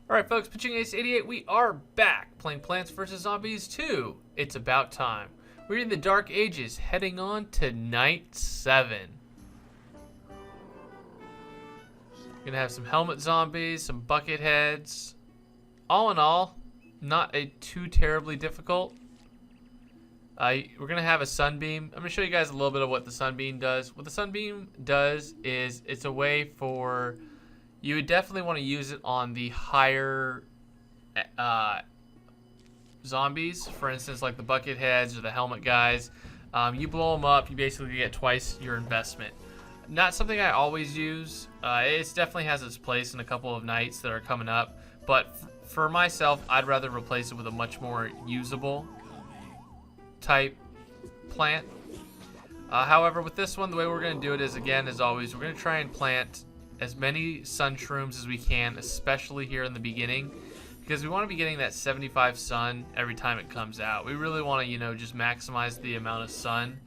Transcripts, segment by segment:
Alright folks, Pitching Ace 88, we are back playing Plants vs. Zombies 2. It's about time. We're in the Dark Ages, heading on to Night 7. We're gonna have some helmet zombies, some bucket heads. All in all, not a too terribly difficult. We're gonna have a sunbeam. I'm gonna show you guys a little bit of what the sunbeam does. What the sunbeam does is it's a way for you would definitely want to use it on the higher zombies, for instance, like the bucket heads or the helmet guys. You blow them up, you basically get twice your investment. Not something I always use. It definitely has its place in a couple of nights that are coming up, but for myself, I'd rather replace it with a much more usable type plant. However, with this one, the way we're going to do it is, again, as always, we're going to try and plant as many sun shrooms as we can, especially here in the beginning, because we want to be getting that 75 sun every time it comes out. We really want to, just maximize the amount of sun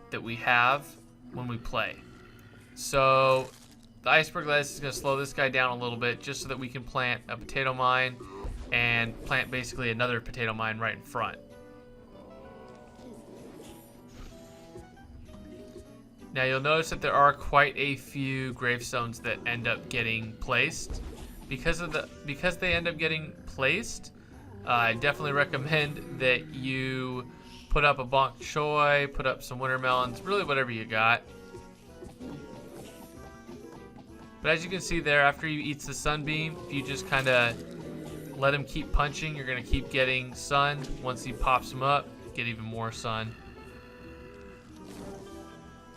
that we have when we play. So the iceberg lettuce is going to slow this guy down a little bit just so that we can plant a potato mine and plant basically another potato mine right in front. Now you'll notice that there are quite a few gravestones that end up getting placed. Because they end up getting placed, I definitely recommend that you put up a bok choy, put up some winter melons, really whatever you got. But as you can see there, after he eats the sunbeam, if you just kind of let him keep punching, you're going to keep getting sun. Once he pops him up, get even more sun.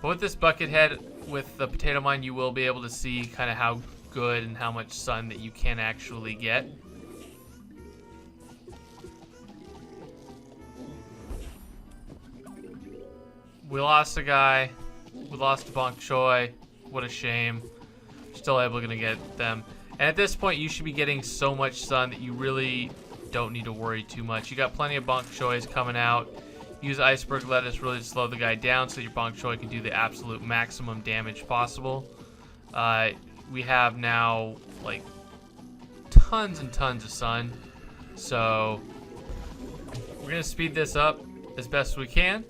But with this bucket head, with the potato mine, you will be able to see kind of how good and how much sun that you can actually get. We lost a guy. We lost a bok choy. What a shame. Still able to get them. And at this point, you should be getting so much sun that you really don't need to worry too much. You got plenty of bok choys coming out. Use iceberg lettuce really to slow the guy down so your bok choy can do the absolute maximum damage possible. We have now like tons and tons of sun, so we're gonna speed this up as best we can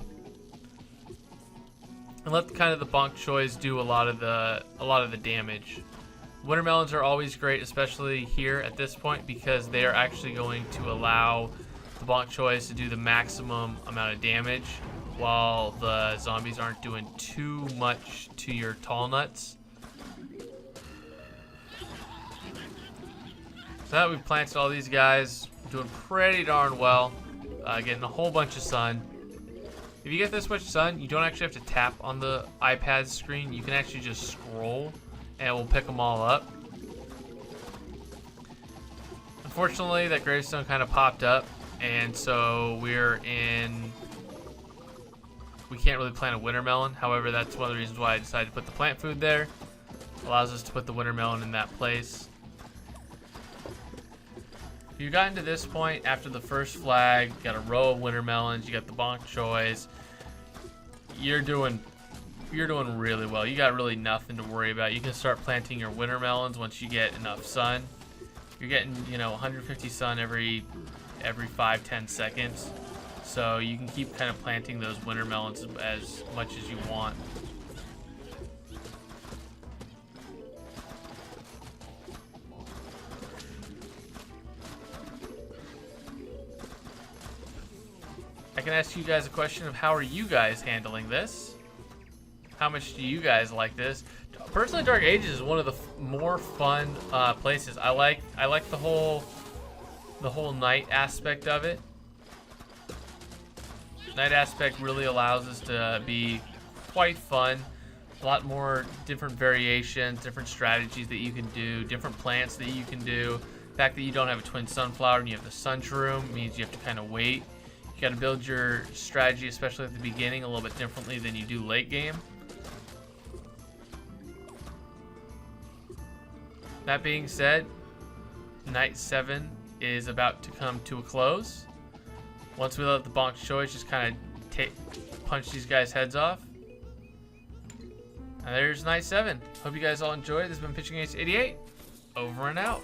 and let kind of the bok choys do a lot of the damage. Winter melons are always great, especially here at this point, because they are actually going to allow the bok choys to do the maximum amount of damage while the zombies aren't doing too much to your tall nuts. So now that we've planted all these guys, doing pretty darn well, getting a whole bunch of sun. If you get this much sun, you don't actually have to tap on the iPad screen. You can actually just scroll and it will pick them all up. Unfortunately, that gravestone kind of popped up, and so we can't really plant a winter melon. However, that's one of the reasons why I decided to put the plant food there. Allows us to put the winter melon in that place. If you got into this point after the first flag, you got a row of winter melons, you got the bok choys, you're doing really well. You got really nothing to worry about. You can start planting your winter melons once you get enough sun. You're getting 150 sun every 5-10 seconds, so you can keep kind of planting those winter melons as much as you want. I can ask you guys a question of how are you guys handling this? How much do you guys like this? Personally, Dark Ages is one of the more fun places. I like the whole night aspect of it. Night aspect really allows us to be quite fun. A lot more different variations, different strategies that you can do, different plants that you can do. The fact that you don't have a twin sunflower and you have the sun shroom means you have to kind of wait. You got to build your strategy, especially at the beginning, a little bit differently than you do late game. That being said, Night 7 is about to come to a close. Once we let the bok choys just kind of punch these guys' heads off. And there's Night 7. Hope you guys all enjoyed. This has been Pitching Ace 88. Over and out.